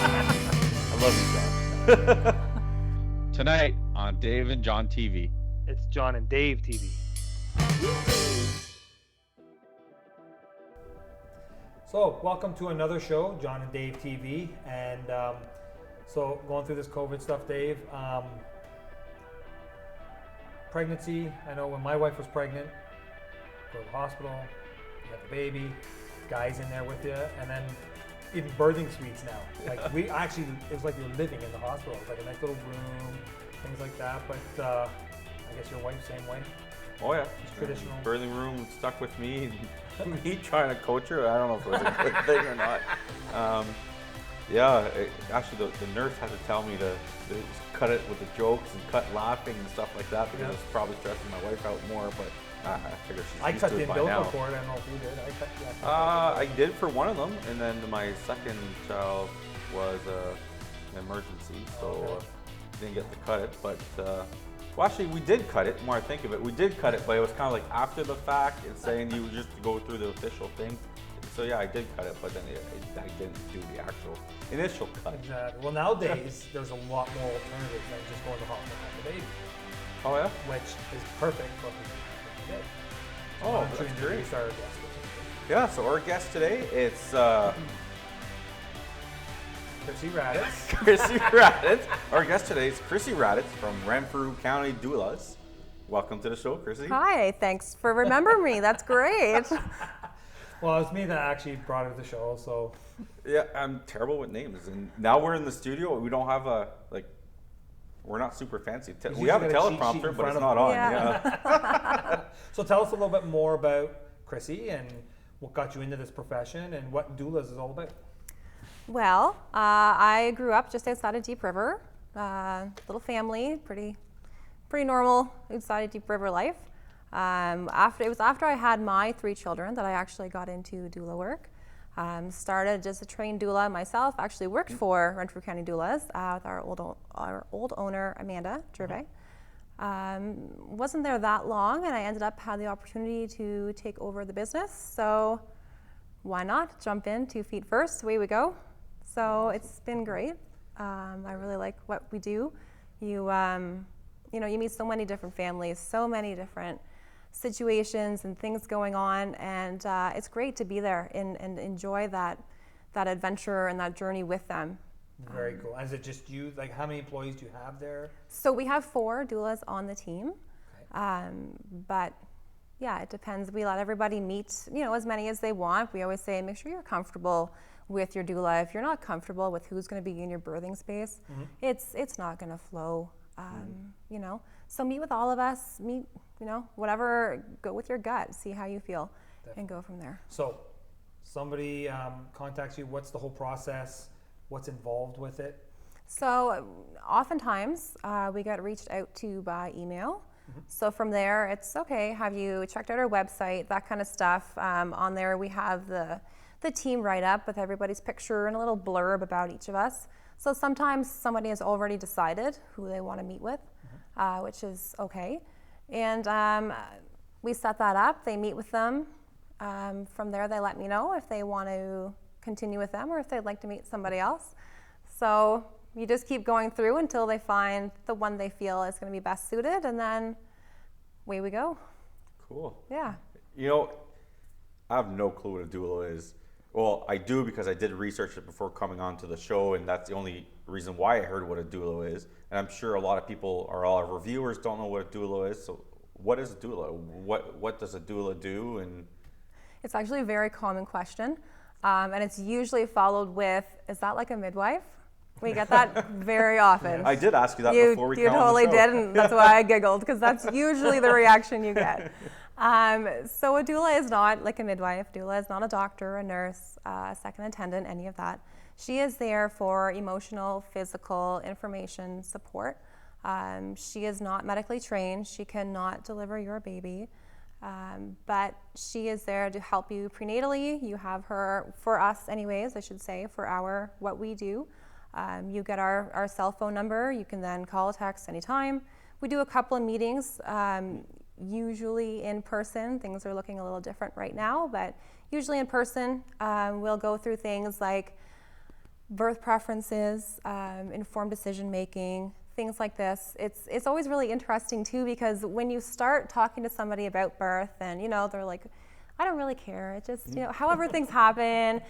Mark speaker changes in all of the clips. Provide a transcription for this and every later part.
Speaker 1: I love you, John. Tonight on Dave and John TV.
Speaker 2: It's John and Dave TV.
Speaker 3: So, welcome to another show, John and Dave TV. And so, going through this COVID stuff, Dave. Pregnancy, I know when my wife was pregnant, go to the hospital, you have the baby, guys in there with you, and then even birthing suites now. Like it was like you were living in the hospital. It was like a nice little room, things like that. But I guess your wife, same way?
Speaker 1: Oh yeah.
Speaker 3: It's traditional.
Speaker 1: Birthing room stuck with me. Me trying to coach her, I don't know if it was a good thing or not. Actually the nurse had to tell me to cut it with the jokes and cut laughing and stuff like that because it's probably stressing my wife out more, but I figure she's used
Speaker 3: cut
Speaker 1: to
Speaker 3: the
Speaker 1: it by
Speaker 3: umbilical
Speaker 1: now.
Speaker 3: cord. I don't know if you did.
Speaker 1: I did for one of them, and then my second child was an emergency, so didn't get to cut it. But well, actually, we did cut it. The more I think of it, we did cut it, but it was kind of like after the fact. It's saying you just go through the official thing. So yeah, I did cut it, but then I didn't do the actual initial cut.
Speaker 3: Exactly. Well, nowadays there's a lot more alternatives than just going to the hospital and have the baby.
Speaker 1: Oh yeah.
Speaker 3: Which is perfect for what you did.
Speaker 1: Oh, that's great.
Speaker 3: Introduce our guest.
Speaker 1: Yeah. So our guest today, it's
Speaker 3: Chrissy Raddatz.
Speaker 1: Chrissy Raddatz. Our guest today is Chrissy Raddatz from Renfrew County Doulas. Welcome to the show, Chrissy.
Speaker 4: Hi, thanks for remembering me. That's great.
Speaker 3: Well, it was me that actually brought her to the show, so.
Speaker 1: Yeah, I'm terrible with names. And now we're in the studio. We don't have we're not super fancy. We have a teleprompter, but it's not on. Yeah.
Speaker 3: So tell us a little bit more about Chrissy and what got you into this profession and what Doulas is all about.
Speaker 4: Well, I grew up just outside of Deep River. Little family, pretty normal outside of Deep River life. It was after I had my 3 children that I actually got into doula work. Started as a trained doula myself. Actually worked for Renfrew County Doulas with our old owner Amanda Gervais. Wasn't there that long, and I ended up had the opportunity to take over the business. So why not jump in 2 feet first? Away we go. So it's been great. I really like what we do. You meet so many different families, so many different situations and things going on, and it's great to be there and enjoy that adventure and that journey with them.
Speaker 3: Very cool. And is it just you? Like, how many employees do you have there?
Speaker 4: So we have 4 doulas on the team, but yeah, it depends. We let everybody meet, as many as they want. We always say, make sure you're comfortable with your doula. If you're not comfortable with who's going to be in your birthing space, it's not going to flow. So meet with all of us. Meet. Whatever, go with your gut, see how you feel, and go from there.
Speaker 3: So, somebody contacts you, what's the whole process? What's involved with it?
Speaker 4: So, oftentimes, we get reached out to by email. So from there, it's okay, have you checked out our website, that kind of stuff. On there, we have the team write-up with everybody's picture and a little blurb about each of us. So sometimes somebody has already decided who they want to meet with, which is okay. And we set that up, they meet with them. From there, they let me know if they want to continue with them or if they'd like to meet somebody else. So you just keep going through until they find the one they feel is going to be best suited, and then away we go.
Speaker 1: Cool.
Speaker 4: Yeah.
Speaker 1: I have no clue what a doula is. Well, I do because I did research it before coming on to the show, and that's the only reason why I heard what a doula is. And I'm sure a lot of people, or all our reviewers, don't know what a doula is. So what is a doula? What does a doula do? And
Speaker 4: it's actually a very common question. And it's usually followed with, is that like a midwife? We get that very often.
Speaker 1: I did ask you that before we came on the show.
Speaker 4: You totally did, and that's why I giggled, because that's usually the reaction you get. So a doula is not like a midwife. Doula is not a doctor, a nurse, a second attendant, any of that. She is there for emotional, physical, information support. She is not medically trained. She cannot deliver your baby. But she is there to help you prenatally. You have her, for us anyways, I should say, for what we do. You get our cell phone number. You can then call, text anytime. We do a couple of meetings, usually in person. Things are looking a little different right now, but usually in person. We'll go through things like birth preferences, informed decision making, things like this. It's always really interesting too, because when you start talking to somebody about birth and, they're like, I don't really care. It just, however things happen.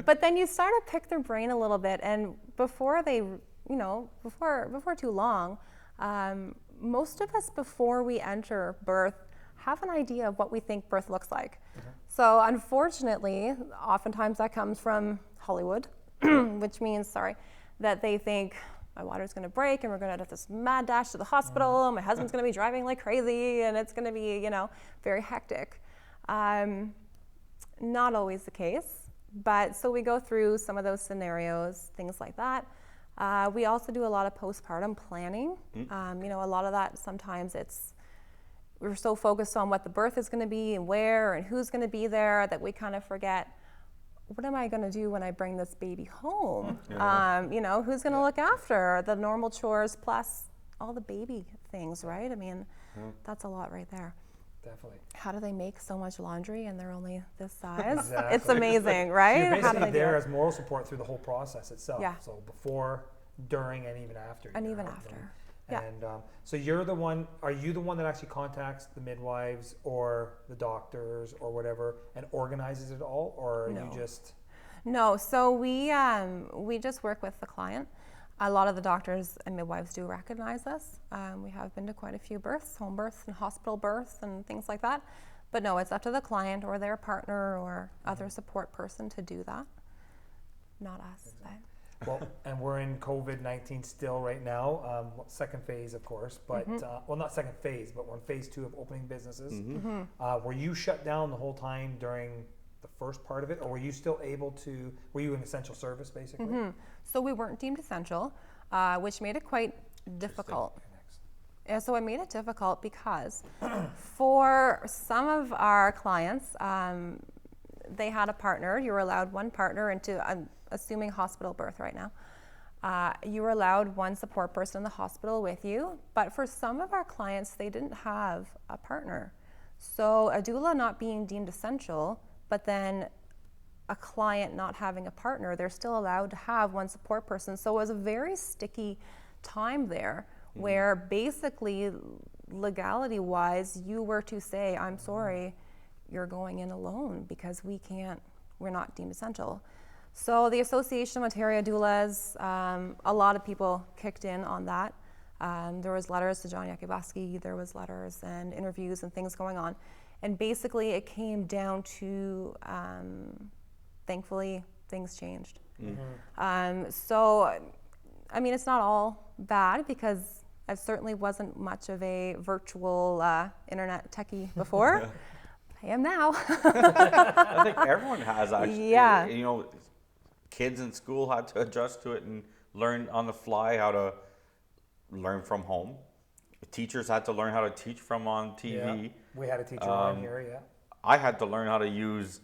Speaker 4: But then you start to pick their brain a little bit, and before before too long, most of us, before we enter birth, have an idea of what we think birth looks like. So unfortunately, oftentimes that comes from Hollywood, which means, that they think my water's gonna break and we're gonna have this mad dash to the hospital, and my husband's gonna be driving like crazy, and it's gonna be, very hectic. Not always the case, but so we go through some of those scenarios, things like that. We also do a lot of postpartum planning. A lot of that, sometimes we're so focused on what the birth is going to be and where and who's going to be there that we kind of forget, what am I going to do when I bring this baby home? Who's going to look after the normal chores plus all the baby things, right? I mean, that's a lot right there.
Speaker 3: Definitely.
Speaker 4: How do they make so much laundry and they're only this size?
Speaker 3: Exactly.
Speaker 4: It's amazing, right?
Speaker 3: So you're
Speaker 4: How do
Speaker 3: basically
Speaker 4: they do
Speaker 3: there
Speaker 4: it?
Speaker 3: as moral support through the whole process itself.
Speaker 4: Yeah.
Speaker 3: So before, during, and even after.
Speaker 4: And even after. Yeah.
Speaker 3: And so you're the one, are you the one that actually contacts the midwives or the doctors or whatever and organizes it all, or are you just?
Speaker 4: No, so we just work with the client. A lot of the doctors and midwives do recognize us. We have been to quite a few births, home births and hospital births and things like that. But no, it's up to the client or their partner or other support person to do that. Not us.
Speaker 3: Exactly. Well, and we're in COVID-19 still right now, second phase, of course, but, well, not second phase, but we're in phase 2 of opening businesses. Were you shut down the whole time during the first part of it, or were you still able to, were you an essential service, basically?
Speaker 4: So we weren't deemed essential, which made it quite difficult. Yeah, so it made it difficult because for some of our clients, they had a partner. You were allowed one partner into, I'm assuming hospital birth right now. You were allowed one support person in the hospital with you, but for some of our clients, they didn't have a partner. So a doula not being deemed essential, but then a client not having a partner, they're still allowed to have one support person. So it was a very sticky time there where basically legality wise, you were to say, I'm sorry, you're going in alone because we're not deemed essential. So the Association of Ontario Doulas, a lot of people kicked in on that. There was letters to John Yakubaski, there was letters and interviews and things going on. And basically it came down to, thankfully, things changed. So, I mean, it's not all bad because I certainly wasn't much of a virtual internet techie before. I am now.
Speaker 1: I think everyone has actually.
Speaker 4: Yeah.
Speaker 1: Kids in school had to adjust to it and learn on the fly how to learn from home. Teachers had to learn how to teach from on TV.
Speaker 3: Yeah. We had a teacher on here, yeah.
Speaker 1: I had to learn how to use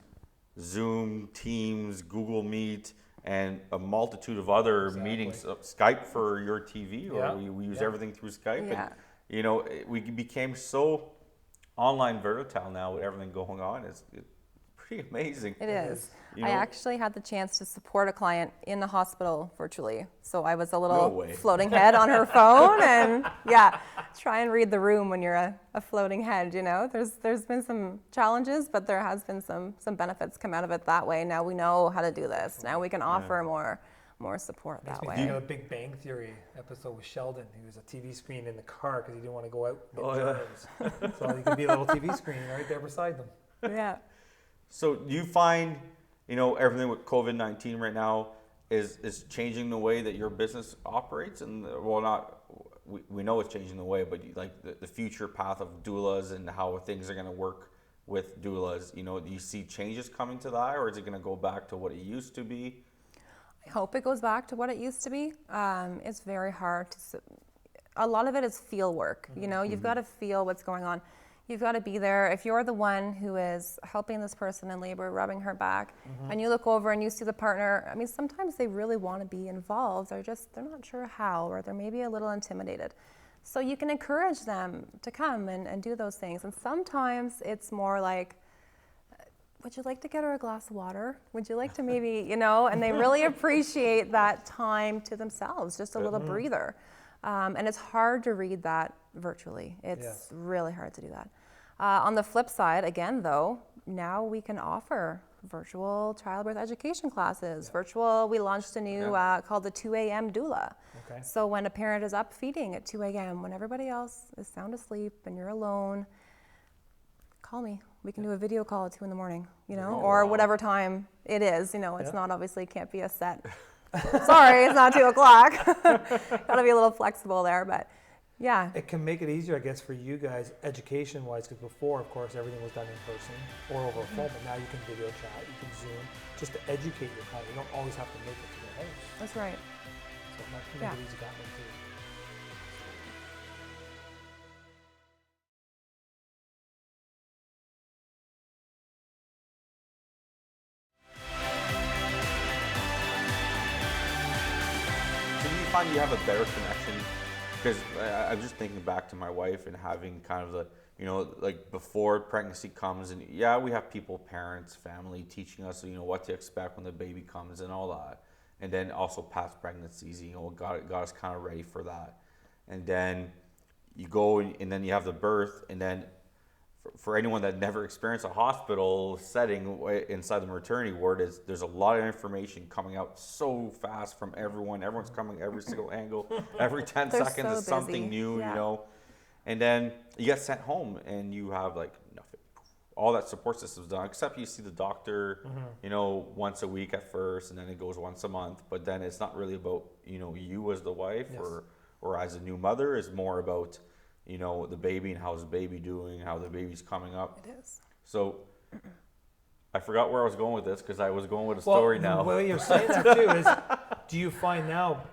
Speaker 1: Zoom, Teams, Google Meet, and a multitude of other meetings. Skype for your TV, or we use everything through Skype.
Speaker 4: Yeah.
Speaker 1: And, we became so online versatile now with everything going on. It's pretty amazing.
Speaker 4: It is. I actually had the chance to support a client in the hospital virtually. So I was a little floating head on her phone and try and read the room when you're a floating head, There's been some challenges, but there has been some benefits come out of it that way. Now we know how to do this. Now we can offer more support that way.
Speaker 3: You know, the Big Bang Theory episode with Sheldon. He was a TV screen in the car because he didn't want to go out with germs. So you could be a little TV screen right there beside them.
Speaker 4: Yeah.
Speaker 1: So do you find, everything with COVID-19 right now is changing the way that your business operates? And we know it's changing the way, but like the future path of doulas and how things are going to work with doulas, do you see changes coming to that, or is it going to go back to what it used to be?
Speaker 4: I hope it goes back to what it used to be. It's very hard a lot of it is feel work. You've got to feel what's going on. You've got to be there. If you're the one who is helping this person in labor, rubbing her back, and you look over and you see the partner, I mean, sometimes they really want to be involved. They're not sure how, or they're maybe a little intimidated. So you can encourage them to come and do those things. And sometimes it's more like, would you like to get her a glass of water? Would you like to maybe, you know, and they really appreciate that time to themselves, just a little breather. And it's hard to read that virtually. It's really hard to do that. On the flip side, again, though, now we can offer virtual childbirth education classes. We launched a new called the 2 a.m. Doula.
Speaker 3: Okay.
Speaker 4: So when a parent is up feeding at 2 a.m., when everybody else is sound asleep and you're alone, call me. We can do a video call at 2 in the morning, you know, or whatever time it is. You know, it's not obviously can't be a set. Sorry, it's not 2 o'clock. Gotta be a little flexible there, but yeah.
Speaker 3: It can make it easier, I guess, for you guys, education-wise, because before, of course, everything was done in person or over a phone, but now you can video chat, you can Zoom, just to educate your client. You don't always have to make it to their house.
Speaker 4: That's right.
Speaker 3: So that can make it easy that way, too.
Speaker 1: Do you find you have a better connection? Because I'm just thinking back to my wife and having kind of the, you know, like before pregnancy comes, and we have people, parents, family teaching us, you know, what to expect when the baby comes and all that. And then also past pregnancies, you know, got us kind of ready for that. And then you go and then you have the birth, and then for anyone that never experienced a hospital setting inside the maternity ward, there's a lot of information coming out so fast from everyone. Everyone's coming every single angle. Every 10 seconds
Speaker 4: so
Speaker 1: is something
Speaker 4: busy.
Speaker 1: new, you know. And then you get sent home and you have like nothing. All that support system's done, except you see the doctor, you know, once a week at first, and then it goes once a month. But then it's not really about, you know, you as the wife or as a new mother. It's more about, you know, the baby and how's the baby doing, how the baby's coming up.
Speaker 4: It is.
Speaker 1: So I forgot where I was going with this because I was going with a story now.
Speaker 3: Well, you're saying that too is, do you find now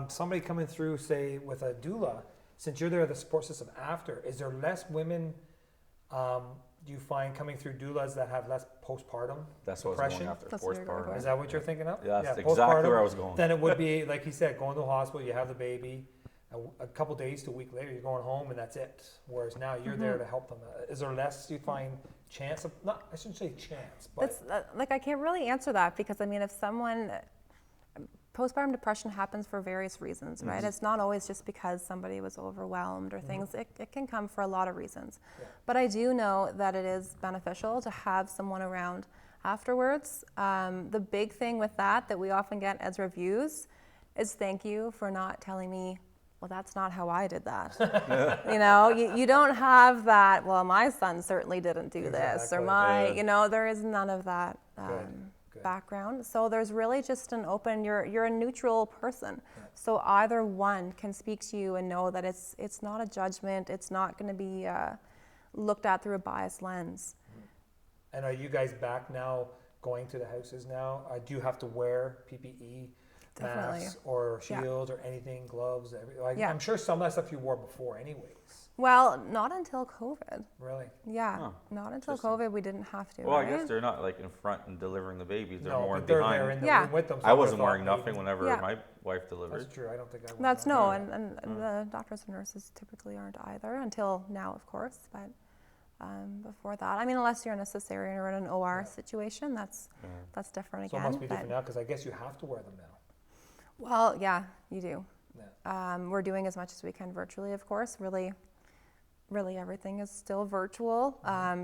Speaker 3: somebody coming through, say, with a doula, since you're there at the support system after, is there less women, do you find coming through doulas that have less postpartum
Speaker 1: That's what
Speaker 3: depression?
Speaker 1: I was going after,
Speaker 4: That's what you're going
Speaker 1: postpartum.
Speaker 4: for.
Speaker 3: Is that what you're thinking of?
Speaker 1: Yeah, that's
Speaker 3: postpartum,
Speaker 1: exactly where I was going.
Speaker 3: Then it would be, like he said, going to the hospital, you have the baby, a couple days to a week later, you're going home and that's it. Whereas now you're there to help them. Is there less, do you find, chance of, not, I shouldn't say chance, but.
Speaker 4: That's like, I can't really answer that because I mean, if someone, postpartum depression happens for various reasons, right? It's not always just because somebody was overwhelmed or things. It can come for a lot of reasons.
Speaker 3: Yeah.
Speaker 4: But I do know that it is beneficial to have someone around afterwards. The big thing with that we often get as reviews is thank you for not telling me, well, that's not how I did that. You know, you don't have that, well, my son certainly didn't do this, or you know, there is none of that background. So there's really just an open, you're a neutral person. Yeah. So either one can speak to you and know that it's not a judgment, it's not going to be looked at through a biased lens.
Speaker 3: And are you guys back now, going to the houses now? Do you have to wear PPE?
Speaker 4: Definitely.
Speaker 3: Masks or shields or anything, gloves, I'm sure some of that stuff you wore before anyways.
Speaker 4: Well, not until COVID.
Speaker 3: Really?
Speaker 4: Yeah, not until COVID we didn't have to.
Speaker 1: Well,
Speaker 4: right?
Speaker 1: I guess they're not like in front and delivering the babies. They're more
Speaker 3: but they're
Speaker 1: behind.
Speaker 3: there in the room with them. So
Speaker 1: I wasn't wearing nothing whenever
Speaker 4: Yeah.
Speaker 1: my wife delivered.
Speaker 3: That's true. I don't think I.
Speaker 4: That's no, and the doctors and nurses typically aren't either until now, of course. But before that, I mean, unless you're in a cesarean or in an OR situation, that's different
Speaker 3: So
Speaker 4: again.
Speaker 3: it must be different now because I guess you have to wear them now.
Speaker 4: Well, yeah, you do.
Speaker 3: Yeah.
Speaker 4: We're doing as much as we can virtually, of course. Really everything is still virtual.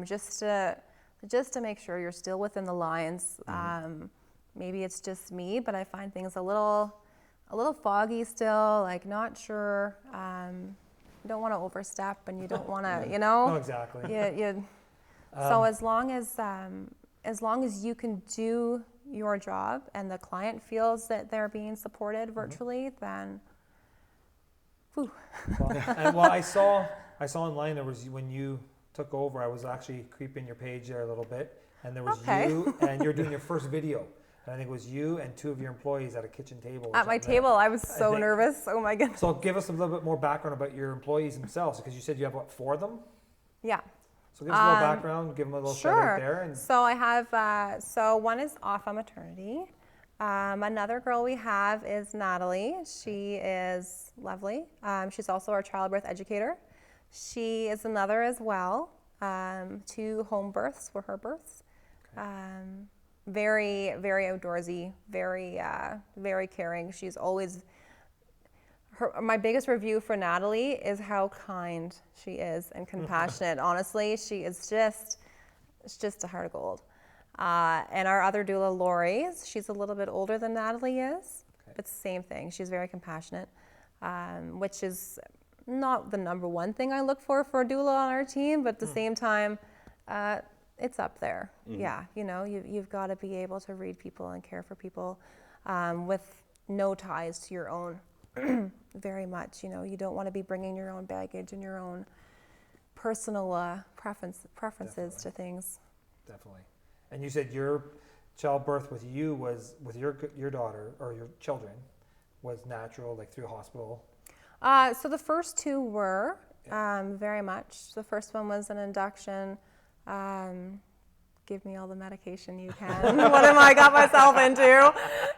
Speaker 4: Just to make sure you're still within the lines. Maybe it's just me, but I find things a little foggy still. Like not sure. You don't want to overstep, and you don't want to, you know.
Speaker 3: No, exactly.
Speaker 4: So as long as you can do your job and the client feels that they're being supported virtually, then. Whew.
Speaker 3: Well, I saw online there was when you took over. I was actually creeping your page there a little bit, and there was you, and you're doing your first video. And I think it was you and two of your employees at a kitchen table.
Speaker 4: At my table, I was so nervous. Oh my goodness.
Speaker 3: So give us a little bit more background about your employees themselves, because you said you have, what, 4 of them?
Speaker 4: Yeah.
Speaker 3: So give us a little background, give them a little shout out there. And
Speaker 4: so I have, so one is off on maternity. Another girl we have is Natalie. She is lovely. She's also our childbirth educator. She is another as well. 2 home births were her births. Very, very outdoorsy, very caring. She's always, my biggest review for Natalie is how kind she is and compassionate. Honestly, she is it's just a heart of gold. And our other doula, Lori, she's a little bit older than Natalie is, but same thing. She's very compassionate, which is not the number one thing I look for a doula on our team, but at the same time, it's up there. Yeah, you know, you've got to be able to read people and care for people with no ties to your own. Very much, you know, you don't want to be bringing your own baggage and your own personal preferences to things.
Speaker 3: Definitely. And you said your childbirth with you was, with your daughter or your children, was natural, like through hospital?
Speaker 4: So the first two were very much. The first one was an induction. Give me all the medication you can. What am I got myself into?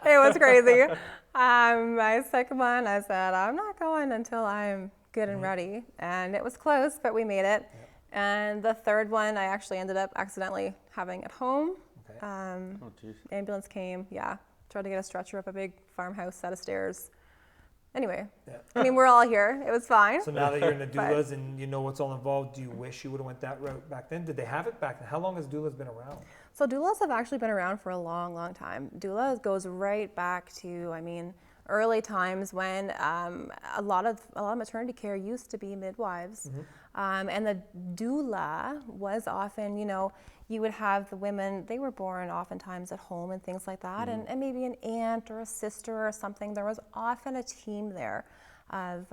Speaker 4: It was crazy. My second one, I said, I'm not going until I'm good and ready. And it was close, but we made it. And the third one, I actually ended up accidentally having at home. Ambulance came, tried to get a stretcher up a big farmhouse set of stairs. Anyway, I mean, we're all here. It was fine.
Speaker 3: So now that you're in the doulas and you know what's all involved, do you wish you would have went that route back then? Did they have it back then? How long has doulas been around?
Speaker 4: So doulas have actually been around for a long, long time. Doula goes right back to, I mean, early times when a lot of maternity care used to be midwives. And the doula was often, you know, you would have the women, they were born oftentimes at home and things like that, and maybe an aunt or a sister or something. There was often a team there of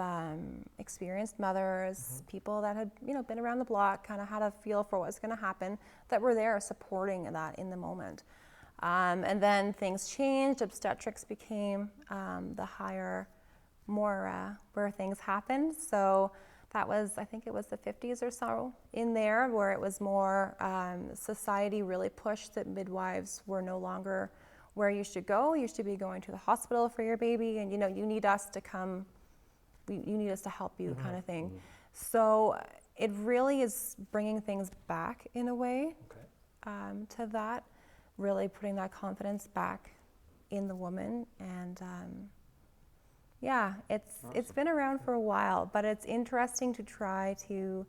Speaker 4: experienced mothers, people that had, you know, been around the block, kind of had a feel for what was going to happen, that were there supporting that in the moment. And then things changed. Obstetrics became the higher, more where things happened. So that was, I think it was the 50s or so in there, where it was more, society really pushed that midwives were no longer where you should go. You should be going to the hospital for your baby, and, you know, you need us to come, you need us to help you, kind of thing. So it really is bringing things back in a way to that, really putting that confidence back in the woman. And it's been around for a while, but it's interesting to try to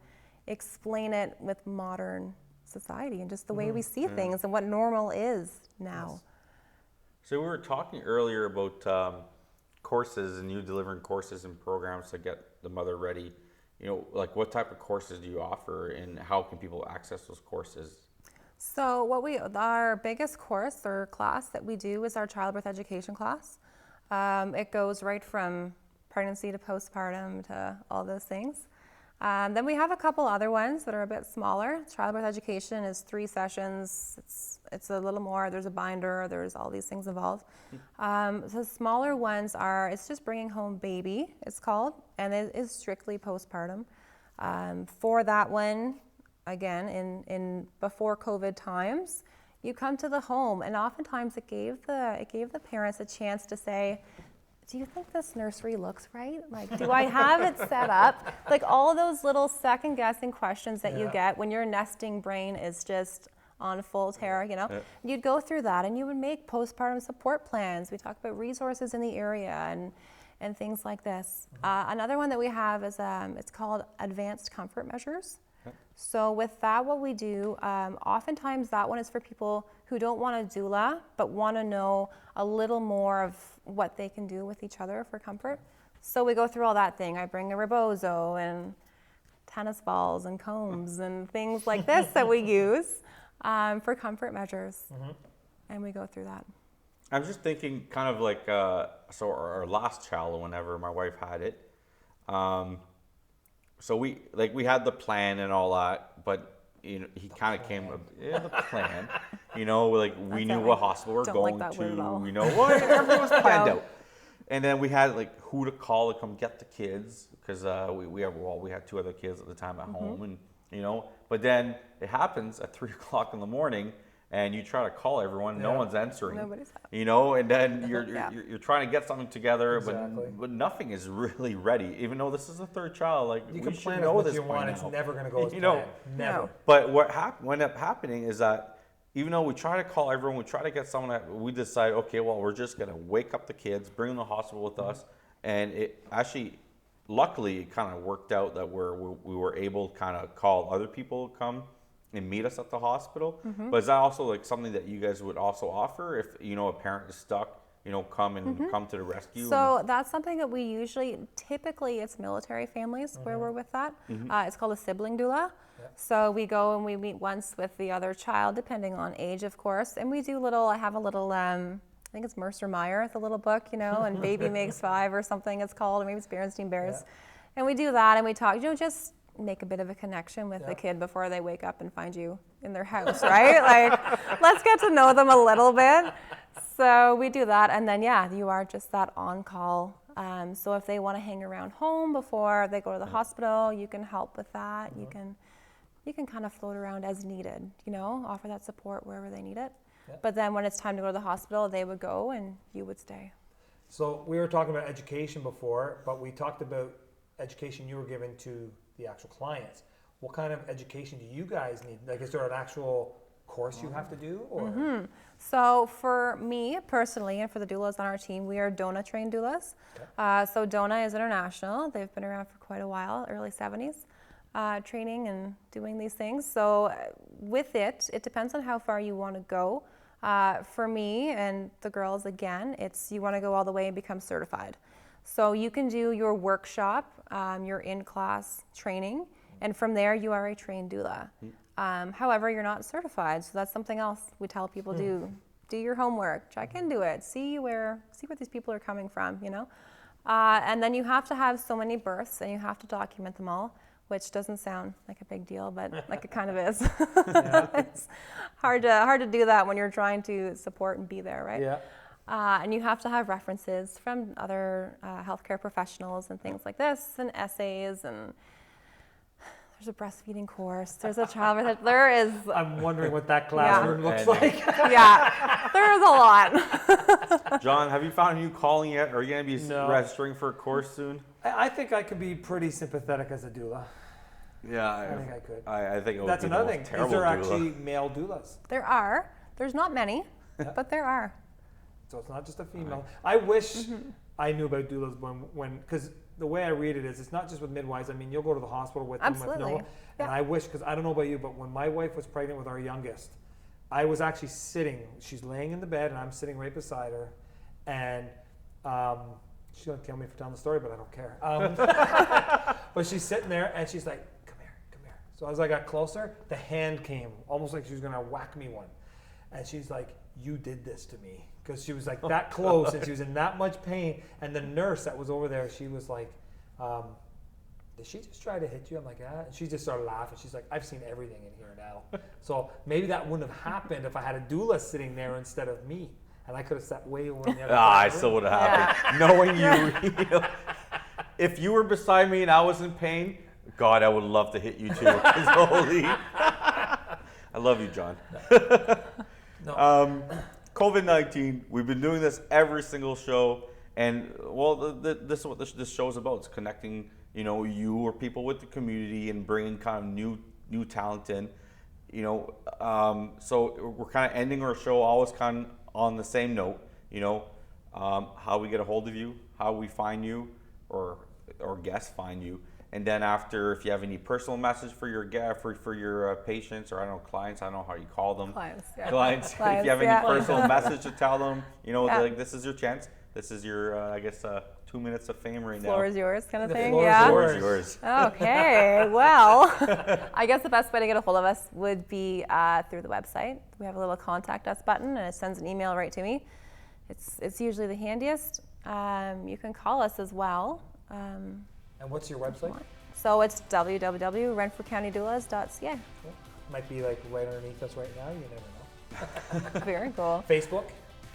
Speaker 4: explain it with modern society and just the way we see things and what normal is now.
Speaker 1: So we were talking earlier about courses, and you delivering courses and programs to get the mother ready. You know, like, what type of courses do you offer, and how can people access those courses?
Speaker 4: So our biggest course or class that we do is our childbirth education class. It goes right from pregnancy to postpartum to all those things. Then we have a couple other ones that are a bit smaller. Childbirth education is 3 sessions. It's a little more. There's a binder. There's all these things involved. The smaller ones it's just bringing home baby, it's called, and it is strictly postpartum. For that one, again, in before COVID times, you come to the home, and oftentimes it gave the parents a chance to say, do you think this nursery looks right? Like, do I have it set up? Like, all those little second guessing questions that you get when your nesting brain is just on full tear, you know? You'd go through that, and you would make postpartum support plans. We talk about resources in the area and things like this. Another one that we have is it's called advanced comfort measures. So with that, what we do, oftentimes that one is for people who don't want a doula, but want to know a little more of what they can do with each other for comfort. So we go through all that thing. I bring a rebozo and tennis balls and combs and things like this that we use for comfort measures. And we go through that.
Speaker 1: I'm just thinking kind of like, so our last child, whenever my wife had it, so we had the plan and all that, but, you know, he kind of came the plan, you know, like we knew what hospital we're going to, you know, what everything was planned out. And then we had like who to call to come get the kids, because we had 2 other kids at the time at home, and, you know, but then it happens at 3 o'clock in the morning, and you try to call everyone, no one's answering.
Speaker 4: Nobody's
Speaker 1: you know, and then you're trying to get something together, but nothing is really ready. Even though this is the 3rd child, like,
Speaker 3: you
Speaker 1: we
Speaker 3: can
Speaker 1: should
Speaker 3: plan
Speaker 1: know
Speaker 3: what
Speaker 1: this
Speaker 3: you
Speaker 1: by
Speaker 3: want.
Speaker 1: now.
Speaker 3: It's never going to go as
Speaker 1: you
Speaker 3: planned.
Speaker 1: know,
Speaker 3: Never.
Speaker 1: But what ended up happening is that even though we try to call everyone, we try to get someone that we decide, okay, well, we're just gonna wake up the kids, bring them to the hospital with us, and it actually, luckily, it kind of worked out that we were able to kind of call other people to come and meet us at the hospital. But is that also like something that you guys would also offer if a parent is stuck? Come to the rescue.
Speaker 4: So that's something that we usually, typically it's military families where we're with that. It's called a sibling doula. So we go and we meet once with the other child, depending on age, of course. And we do I have a little, I think it's Mercer Meyer, the little book, and Baby Makes Five or something it's called, or maybe it's Berenstain Bears.
Speaker 3: Yeah.
Speaker 4: And we do that and we talk, just make a bit of a connection with the kid before they wake up and find you in their house, right? Like, let's get to know them a little bit. So we do that, and then you are just that on-call. So if they want to hang around home before they go to the hospital, you can help with that. You can kind of float around as needed, offer that support wherever they need it. But then when it's time to go to the hospital, they would go and you would stay.
Speaker 3: So we were talking about education before, but we talked about education you were given to the actual clients. What kind of education do you guys need? Like, is there an actual course you have to do? Or?
Speaker 4: So for me personally, and for the doulas on our team, we are DONA trained doulas. So DONA is international. They've been around for quite a while, early 70s, training and doing these things. So with it depends on how far you want to go. For me and the girls, again, it's you want to go all the way and become certified. So you can do your workshop, your in-class training, and from there you are a trained doula. However, you're not certified, so that's something else we tell people do. Do your homework, check into it, see where these people are coming from, And then you have to have so many births and you have to document them all, which doesn't sound like a big deal, but like it kind of is. It's hard to do that when you're trying to support and be there, right?
Speaker 3: Yeah.
Speaker 4: And you have to have references from other healthcare professionals and things like this, and essays, and there's a breastfeeding course, there's a child, there is...
Speaker 3: I'm wondering what that classroom looks like.
Speaker 4: Yeah, there's a lot.
Speaker 1: John, have you found a new calling yet? Are you going to be registering for a course soon?
Speaker 3: I think I could be pretty sympathetic as a doula.
Speaker 1: Yeah,
Speaker 3: I think I could.
Speaker 1: I think it would
Speaker 3: That's
Speaker 1: be
Speaker 3: another
Speaker 1: the
Speaker 3: thing.
Speaker 1: most terrible
Speaker 3: Is there
Speaker 1: doula.
Speaker 3: actually male doulas?
Speaker 4: There's not many, but there are.
Speaker 3: So it's not just a female. I wish I knew about doulas because the way I read it is, it's not just with midwives. I mean, you'll go to the hospital with them with no. And I wish, because I don't know about you, but when my wife was pregnant with our youngest, I was actually sitting. She's laying in the bed, and I'm sitting right beside her, and she's gonna kill me for telling the story, but I don't care. But she's sitting there, and she's like, "Come here, come here." So as I got closer, the hand came, almost like she was gonna whack me one, and she's like, "You did this to me." Because she was like that close and she was in that much pain. And the nurse that was over there, she was like, did she just try to hit you? I'm like, yeah. And she just started laughing. She's like, I've seen everything in here now. So maybe that wouldn't have happened if I had a doula sitting there instead of me. And I could have sat way over in the other
Speaker 1: I
Speaker 3: room.
Speaker 1: still would have happened. Knowing you, if you were beside me and I was in pain, God, I would love to hit you too. Holy. I love you, John.
Speaker 3: No.
Speaker 1: COVID-19, we've been doing this every single show, and well, this is what this show is about. It's connecting, you or people with the community and bringing kind of new talent in, so we're kind of ending our show always kind of on the same note, how we get a hold of you, how we find you, or guests find you. And then after, if you have any personal message for your for your patients, or I don't know, clients, I don't know how you call them.
Speaker 4: Clients, yeah.
Speaker 1: Clients. If you have any personal message to tell them, like, this is your chance. This is your, 2 minutes of fame right now.
Speaker 4: Floor is yours kind of
Speaker 3: The
Speaker 4: thing,
Speaker 3: floor is
Speaker 4: yeah?
Speaker 1: Floor is yours.
Speaker 4: Okay, well, I guess the best way to get a hold of us would be through the website. We have a little contact us button, and it sends an email right to me. It's usually the handiest. You can call us as well.
Speaker 3: And what's your website?
Speaker 4: So it's www.renfrewcountydoulas.ca.
Speaker 3: Might be like right underneath us right now. You never know.
Speaker 4: Very cool.
Speaker 3: Facebook?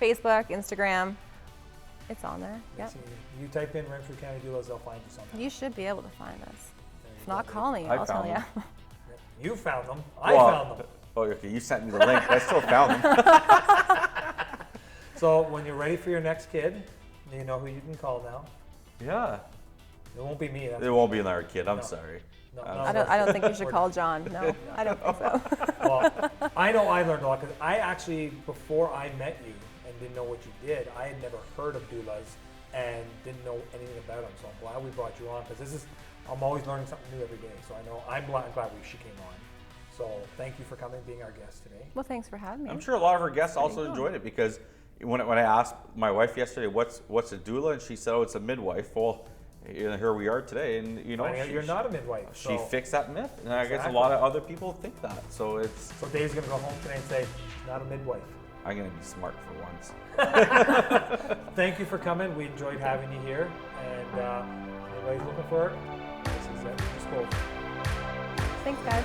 Speaker 4: Facebook, Instagram. It's on there. Yep.
Speaker 3: So you type in Renfrew County Doulas, they'll find you somehow.
Speaker 4: You should be able to find us.
Speaker 3: There you
Speaker 4: If
Speaker 3: go.
Speaker 4: not, call me.
Speaker 1: I
Speaker 4: I'll tell
Speaker 1: found
Speaker 4: you.
Speaker 1: them.
Speaker 3: Yep. You found them. I found them.
Speaker 1: Oh, okay. You sent me the link. I still found them.
Speaker 3: So when you're ready for your next kid, you know who you can call now.
Speaker 1: Yeah.
Speaker 3: It won't be me.
Speaker 1: It won't be another kid. I'm sorry.
Speaker 3: No,
Speaker 4: I don't think you should call John. No, I don't think so.
Speaker 3: Well, I know I learned a lot because I actually, before I met you and didn't know what you did, I had never heard of doulas and didn't know anything about them. So I'm glad we brought you on because I'm always learning something new every day. So I know I'm glad she came on. So thank you for coming and being our guest today.
Speaker 4: Well, thanks for having me.
Speaker 1: I'm sure a lot of our guests also enjoyed it because when I asked my wife yesterday, what's a doula, and she said, oh, it's a midwife. Well, here we are today, and
Speaker 3: you're not a midwife.
Speaker 1: She fixed that myth, and I guess a
Speaker 3: Exactly.
Speaker 1: lot of other people think that. So
Speaker 3: Dave's gonna go home today and say, she's not a midwife.
Speaker 1: I'm gonna be smart for once.
Speaker 3: Thank you for coming. We enjoyed having you here, and anybody's looking for it, this is it. Just go.
Speaker 4: Thanks, guys.